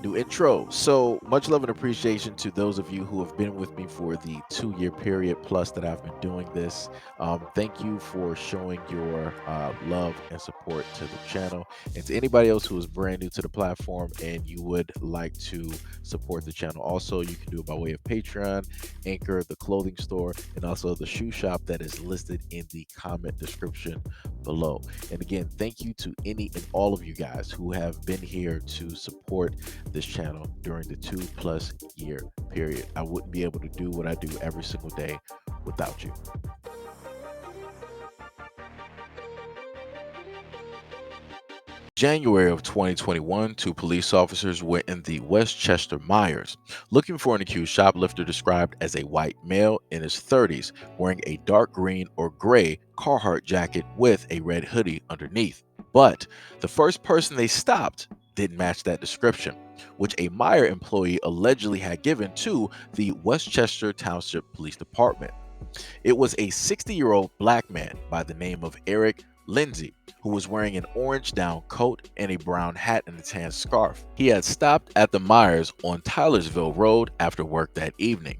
New intro. So much love and appreciation to those of you who have been with me for the 2 year period plus that I've been doing this. Thank you for showing your love and support to the channel. And to anybody else who is brand new to the platform and you would like to support the channel, also, you can do it by way of Patreon, Anchor, the clothing store, and also the shoe shop that is listed in the comment description below. And again, thank you to any and all of you guys who have been here to support this channel during the 2+ year period. I wouldn't be able to do what I do every single day without you. January of 2021, two police officers were in the Westchester Myers looking for an accused shoplifter described as a white male in his 30s wearing a dark green or gray Carhartt jacket with a red hoodie underneath. But the first person they stopped didn't match that description, which a Meyer employee allegedly had given to the Westchester Township Police Department. It was a 60-year-old black man by the name of Eric Lindsay, who was wearing an orange down coat and a brown hat and a tan scarf. He had stopped at the Myers on Tylersville Road after work that evening.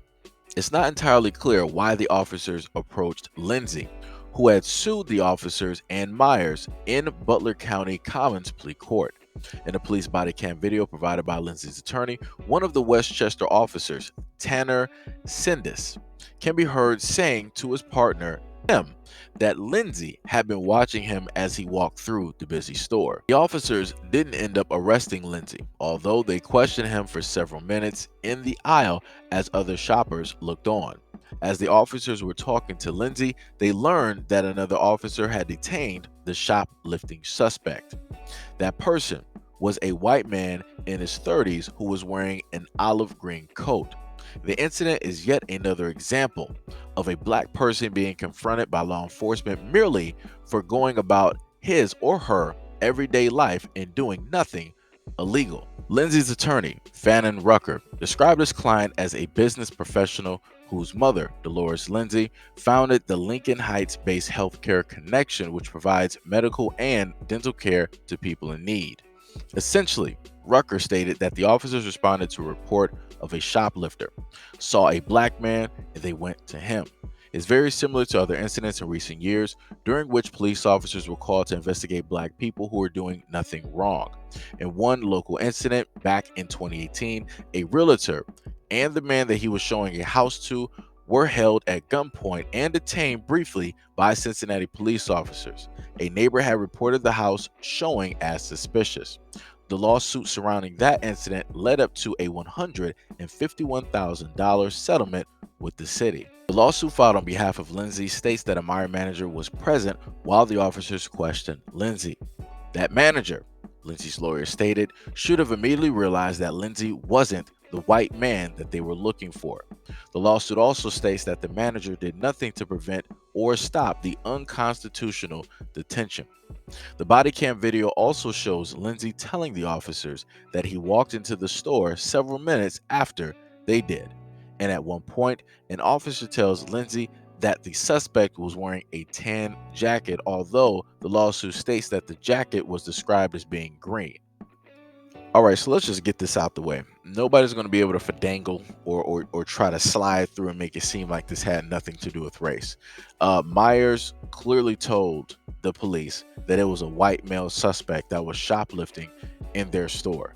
It's not entirely clear why the officers approached Lindsay, who had sued the officers and Myers in Butler County Commons Plea Court. In a police body cam video provided by Lindsay's attorney, one of the Westchester officers, Tanner Sindis, can be heard saying to his partner, Tim, that Lindsay had been watching him as he walked through the busy store. The officers didn't end up arresting Lindsay, although they questioned him for several minutes in the aisle as other shoppers looked on. As the officers were talking to Lindsay, they learned that another officer had detained the shoplifting suspect. That person was a white man in his 30s who was wearing an olive green coat. The incident is yet another example of a black person being confronted by law enforcement merely for going about his or her everyday life and doing nothing illegal. Lindsay's attorney, Fannin Rucker, described his client as a business professional whose mother, Dolores Lindsay, founded the Lincoln Heights-based healthcare connection, which provides medical and dental care to people in need. Essentially, Rucker stated that the officers responded to a report of a shoplifter, saw a black man, and they went to him. It's very similar to other incidents in recent years during which police officers were called to investigate black people who were doing nothing wrong. In one local incident back in 2018, a realtor and the man that he was showing a house to were held at gunpoint and detained briefly by Cincinnati police officers. A neighbor had reported the house showing as suspicious. The lawsuit surrounding that incident led up to a $151,000 settlement with the city. The lawsuit filed on behalf of Lindsay states that a Meyer manager was present while the officers questioned Lindsay. That manager, Lindsay's lawyer stated, should have immediately realized that Lindsay wasn't the white man that they were looking for. The lawsuit also states that the manager did nothing to prevent or stop the unconstitutional detention. The body cam video also shows Lindsay telling the officers that he walked into the store several minutes after they did. And at one point, an officer tells Lindsay that the suspect was wearing a tan jacket, although the lawsuit states that the jacket was described as being green. All right, so let's just get this out the way. Nobody's going to be able to finagle or try to slide through and make it seem like this had nothing to do with race. Myers clearly told the police that it was a white male suspect that was shoplifting in their store.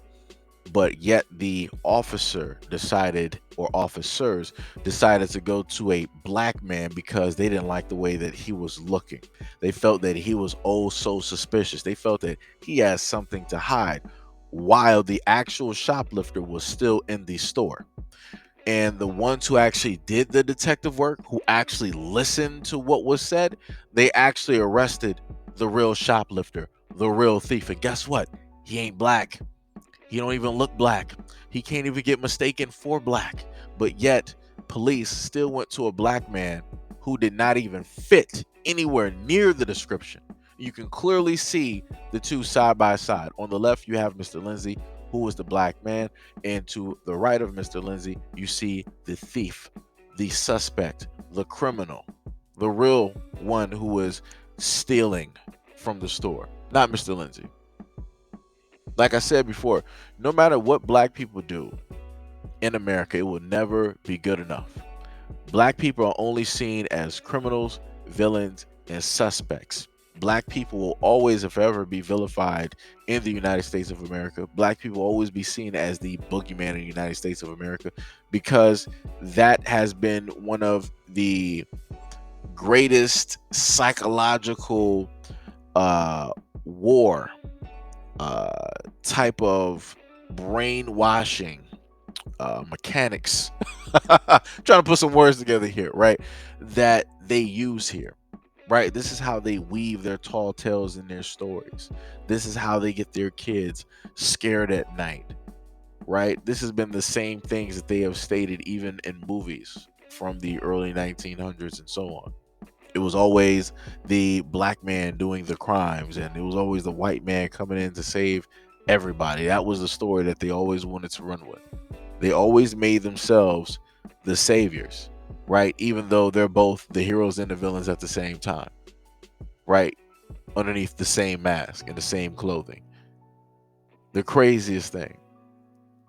But yet the officer decided, or officers decided to go to a black man because they didn't like the way that he was looking. They felt that he was oh so suspicious. They felt that he had something to hide while the actual shoplifter was still in the store. And the ones who actually did the detective work, who actually listened to what was said, they actually arrested the real shoplifter, the real thief. And guess what? He ain't black. He don't even look black. He can't even get mistaken for black. But yet, police still went to a black man who did not even fit anywhere near the description. You can clearly see the two side by side. On the left, you have Mr. Lindsay, who was the black man, and to the right of Mr. Lindsay, you see the thief, the suspect, the criminal, the real one who was stealing from the store, not Mr. Lindsay. Like I said before, no matter what black people do in America, it will never be good enough. Black people are only seen as criminals, villains, and suspects. Black people will always, if ever, be vilified in the United States of America. Black people will always be seen as the boogeyman in the United States of America, because that has been one of the greatest psychological war uh, type of brainwashing mechanics. Trying to put some words together here, right? That they use here, right? This is how they weave their tall tales in their stories. This is how they get their kids scared at night, right? This has been the same things that they have stated even in movies from the early 1900s and so on. It was always the black man doing the crimes, and it was always the white man coming in to save everybody. That was the story that they always wanted to run with. They always made themselves the saviors, right? Even though they're both the heroes and the villains at the same time, right? Underneath the same mask and the same clothing. The craziest thing.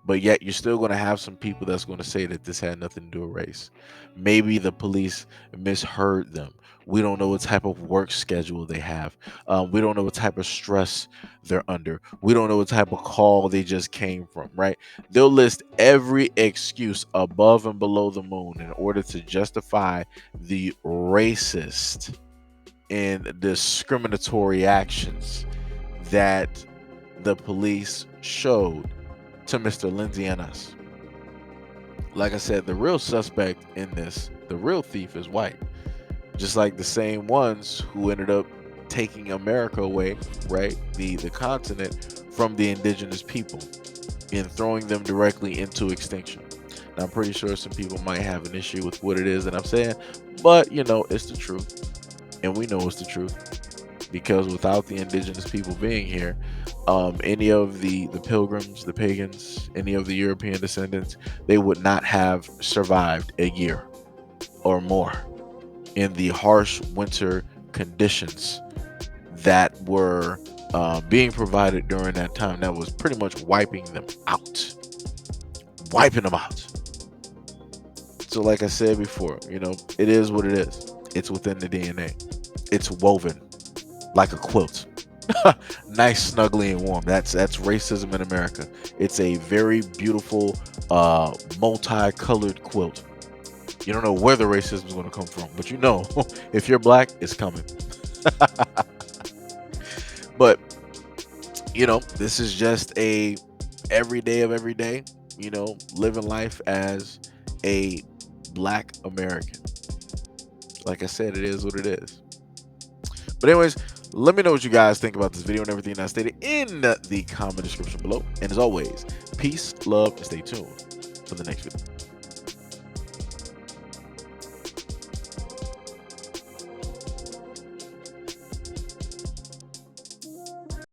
But yet you're still going to have some people that's going to say that this had nothing to do with race. Maybe the police misheard them. We don't know what type of work schedule they have. We don't know what type of stress they're under. We don't know what type of call they just came from, right? They'll list every excuse above and below the moon in order to justify the racist and discriminatory actions that the police showed to Mr. Lindsay and us. Like I said, the real suspect in this, the real thief, is white. Just like the same ones who ended up taking America away, right? The continent from the indigenous people and throwing them directly into extinction. Now, I'm pretty sure some people might have an issue with what it is that I'm saying, but you know, it's the truth. And we know it's the truth, because without the indigenous people being here, any of the pilgrims, the pagans, any of the European descendants, they would not have survived a year or more in the harsh winter conditions that were being provided during that time. That was pretty much wiping them out. So like I said before, you know, it is what it is. It's within the DNA. It's woven like a quilt. Nice, snuggly, and warm. That's racism in America. It's a very beautiful, multicolored quilt. You don't know where the racism is going to come from, but you know, if you're black, it's coming. But you know, this is just a everyday of every day. You know, living life as a black American. Like I said, it is what it is. But anyways, let me know what you guys think about this video and everything I stated in the comment description below. And as always, peace, love, and stay tuned for the next video.